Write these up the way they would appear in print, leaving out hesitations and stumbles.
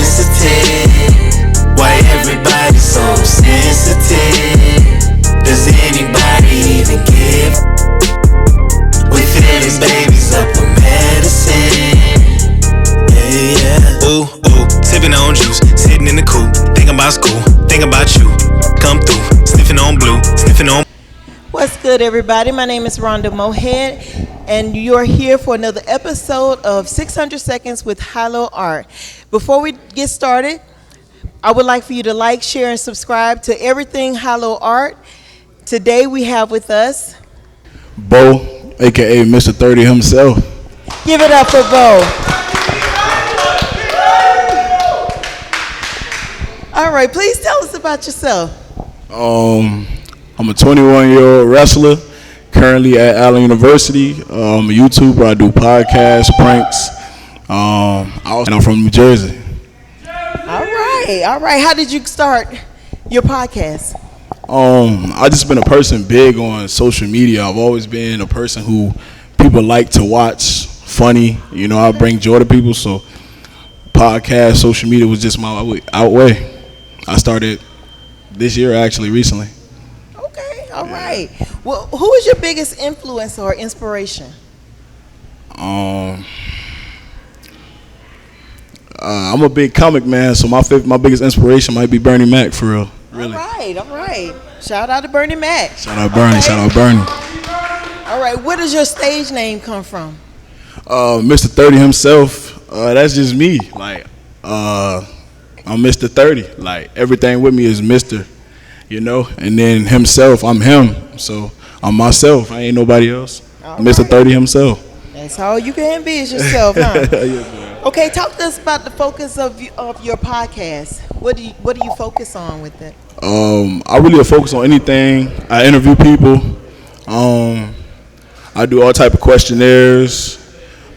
sensitive? Why everybody so sensitive? Does anybody even give? We feeling babies up with medicine. Yeah. Ooh, sipping on juice, sitting in the coupe, thinking about school, thinking about you. Come through, sniffing on blue, sniffing on. What's good, everybody? My name is Rhonda Mohead, and you're here for another episode of 600 Seconds with HYLO Art. Before we get started, I would like for you to like, share, and subscribe to everything HYLO Art. Today we have with us Bo, aka Mr. 30 himself. Give it up for Bo. All right, please tell us about yourself. I'm a 21-year-old wrestler, currently at Allen University. I'm a YouTuber. I do podcasts, pranks, and I'm from New Jersey. All right. How did you start your podcast? I just been a person big on social media. I've always been a person who people like to watch, funny. You know, I bring joy to people. So, podcast, social media was just my way. I started this year, actually, recently. Okay, all right. Well, who is your biggest influence or inspiration? I'm a big comic man, so my biggest inspiration might be Bernie Mac, for real. Really. All right. Shout out to Bernie Mac. Shout out Bernie. Shout out Bernie. All right, where does your stage name come from? Mr. 30 himself. That's just me. Like, I'm Mr. 30. Like, everything with me is Mr. You know, and then himself, I'm him. So I'm myself. I ain't nobody else. All Mr. right. 30 himself. That's all you can be is yourself, huh? Yeah, okay, talk to us about the focus of your podcast. What do you focus on with it? I really focus on anything. I interview people. I do all type of questionnaires.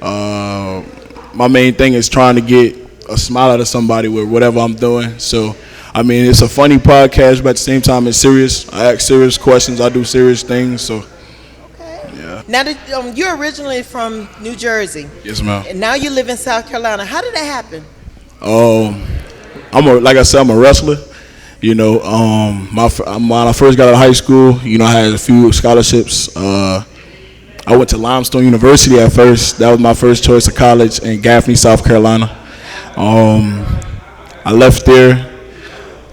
My main thing is trying to get a smile out of somebody with whatever I'm doing. So, I mean, it's a funny podcast, but at the same time, it's serious. I ask serious questions. I do serious things. So, okay. Yeah. Now that you're originally from New Jersey. Yes, ma'am. And now you live in South Carolina. How did that happen? Like I said, I'm a wrestler. You know, when I first got out of high school, you know, I had a few scholarships. I went to Limestone University at first. That was my first choice of college in Gaffney, South Carolina. I left there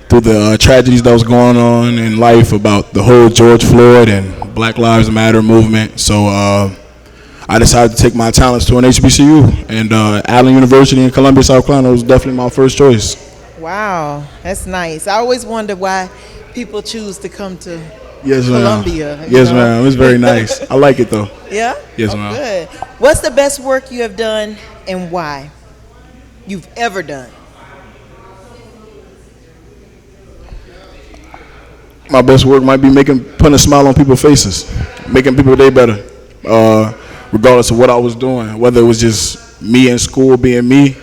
through the tragedies that was going on in life about the whole George Floyd and Black Lives Matter movement. So I decided to take my talents to an HBCU, and Allen University in Columbia, South Carolina was definitely my first choice. Wow, that's nice. I always wonder why people choose to come to Yes, Columbia. ma'am. Yes, ma'am. It's very nice. I like it, though. Yeah? Yes, ma'am. Good. What's the best work you have done and why you've ever done? My best work might be putting a smile on people's faces, making people day better, regardless of what I was doing, whether it was just me in school being me.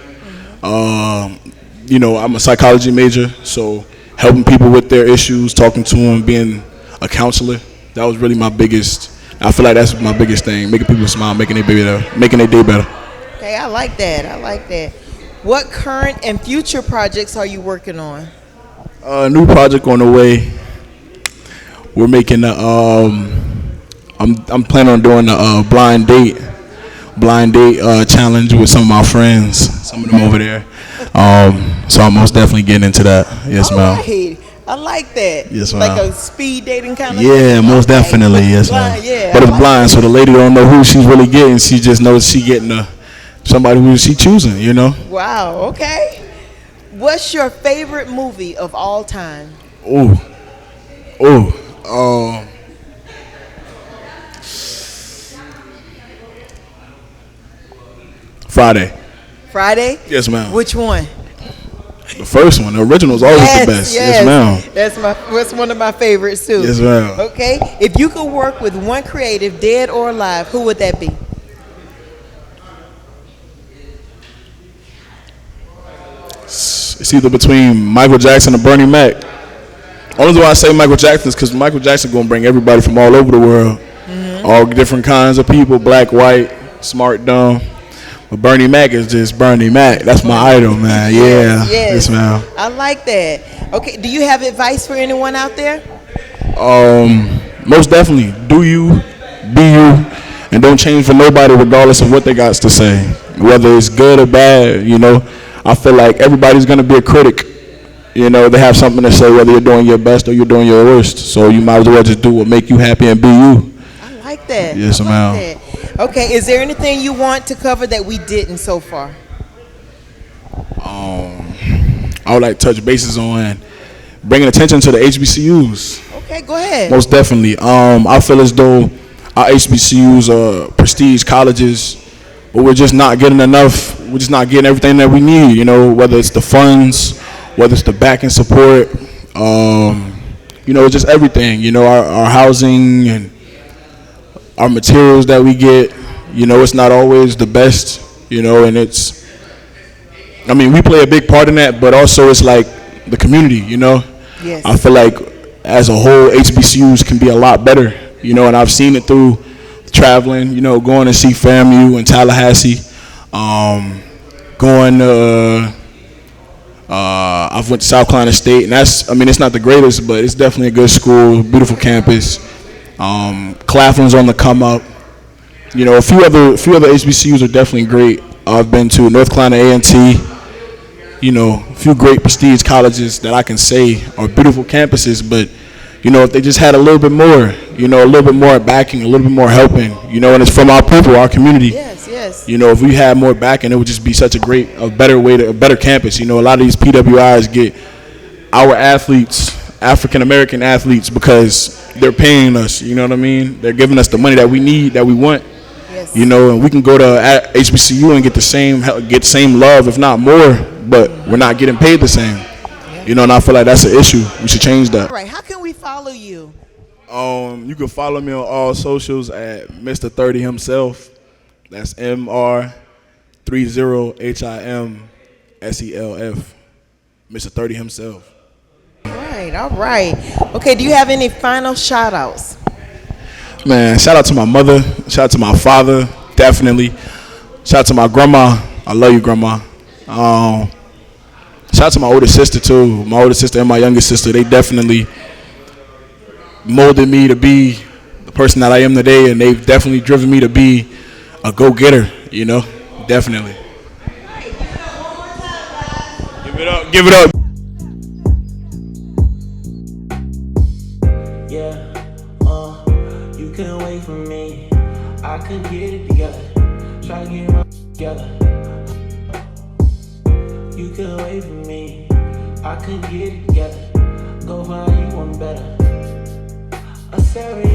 You know, I'm a psychology major, so helping people with their issues, talking to them, being a counselor, that was really my biggest. I feel like that's my biggest thing, making people smile, making their day better. Okay, I like that. What current and future projects are you working on? A new project on the way. We're making I'm planning on doing a blind date challenge with some of my friends, some of them over there. So I'm most definitely getting into that. Yes, ma'am. Right. I like that. Yes, ma'am. Like a speed dating kind of Yeah, thing? most definitely. Yes, ma'am. Blind, yeah, but it's I like blind, so the lady don't know who she's really getting. She just knows she getting somebody who she choosing. You know. Wow. Okay. What's your favorite movie of all time? Friday? Yes, ma'am. Which one? The first one, the original is always the best. Yes, ma'am. That's one of my favorites too. Yes, ma'am. Okay. If you could work with one creative, dead or alive, who would that be? It's either between Michael Jackson or Bernie Mac. Only reason why I say Michael Jackson is because Michael Jackson gonna bring everybody from all over the world, all different kinds of people, black, white, smart, dumb. But Bernie Mac is just Bernie Mac. That's my idol, man. Yeah. Yes. Yes, man. I like that. Okay, do you have advice for anyone out there? Most definitely. Do you, be you, and don't change for nobody regardless of what they got to say. Whether it's good or bad, I feel like everybody's going to be a critic. They have something to say whether you're doing your best or you're doing your worst. So you might as well just do what make you happy and be you. I like that. Yes, I like ma'am. that. Okay, is there anything you want to cover that we didn't so far? I would like to touch bases on bringing attention to the HBCUs. Okay, go ahead. Most definitely. I feel as though our HBCUs are prestige colleges, but we're just not getting enough. We're just not getting everything that we need, whether it's the funds, whether it's the back and support, just everything, our housing and our materials that we get, it's not always the best, and we play a big part in that, but also it's like the community, Yes. I feel like as a whole, HBCUs can be a lot better, and I've seen it through traveling, going to see FAMU in Tallahassee, going to, I've went to South Carolina State, and it's not the greatest, but it's definitely a good school, beautiful campus. Claflin's on the come up. A few other HBCUs are definitely great. I've been to North Carolina A&T. A few great prestige colleges that I can say are beautiful campuses, but if they just had a little bit more, a little bit more backing, a little bit more helping, and it's from our people, our community. Yes, yes. If we had more backing, it would just be such a better campus. A lot of these PWIs get our athletes, African American athletes, because they're paying us. You know what I mean? They're giving us the money that we need, that we want. Yes. And we can go to HBCU and get the same love, if not more, but we're not getting paid the same. And I feel like that's an issue. We should change that. All right, how can we follow you? You can follow me on all socials at Mr. 30 himself. That's MR30HIMSELF. Mr. 30 himself. All right. Okay, do you have any final shout outs? Man, shout out to my mother. Shout out to my father, definitely. Shout out to my grandma. I love you, grandma. Shout out to my older sister, too. My older sister and my younger sister, they definitely molded me to be the person that I am today, and they've definitely driven me to be a go-getter, definitely. Give it up, give it up. Yeah, you couldn't wait for me. I could get it together, try to get my together. You couldn't wait for me. I could get it together, go find you one better. A serious